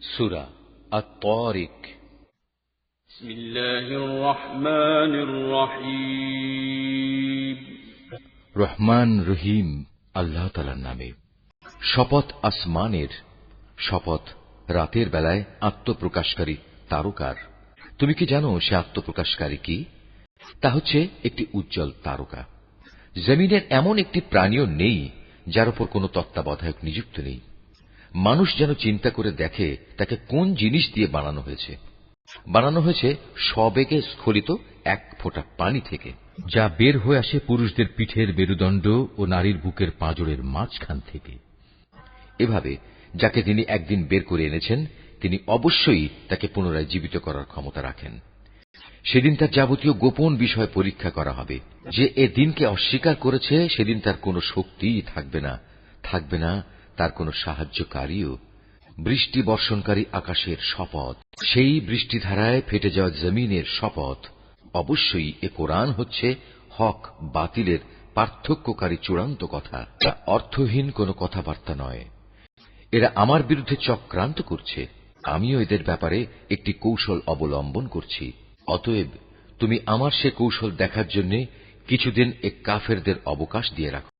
সূরা আত-তারিক। বিসমিল্লাহির রহমানির রহিম। রহমান রহিম আল্লাহ তাআলার নামে। শপথ আসমানের, শপথ রাতের বেলায় আত্মপ্রকাশকারী তারকার। তুমি কি জানো সে আত্মপ্রকাশকারী কি? তা হচ্ছে একটি উজ্জ্বল তারকা। জমিনের এমন একটি প্রাণীও নেই যার উপর কোনো তত্ত্বাবধায়ক নিযুক্ত নেই। মানুষ যেন চিন্তা করে দেখে তাকে কোন জিনিস দিয়ে বানানো হয়েছে। বানানো হয়েছে সবেগে স্খলিত এক ফোঁটা পানি থেকে, যা বের হয়ে আসে পুরুষদের পিঠের মেরুদণ্ড ও নারীর বুকের পাঁজরের মাঝখান থেকে। এভাবে যাকে তিনি একদিন বের করে এনেছেন, তিনি অবশ্যই তাকে পুনরায় জীবিত করার ক্ষমতা রাখেন। সেদিন তার যাবতীয় গোপন বিষয় পরীক্ষা করা হবে। যে এ দিনকে অস্বীকার করেছে সেদিন তার কোনো শক্তিই থাকবে না, থাকবে না তার কোনো সাহায্যকারীও। বৃষ্টি বর্ষণকারী আকাশের শপথ, সেই বৃষ্টিধারায় ফেটে যাওয়া জমিনের শপথ। অবশ্যই এ কোরআন হচ্ছে হক বাতিলের পার্থক্যকারী চূড়ান্ত কথা, যা অর্থহীন কোনো কথাবার্তা নয়। এরা আমার বিরুদ্ধে চক্রান্ত করছে, আমিও এদের ব্যাপারে একটি কৌশল অবলম্বন করছি। অতএব তুমি আমার সে কৌশল দেখার জন্য কিছুদিন এ কাফেরদের অবকাশ দিয়ে রাখো।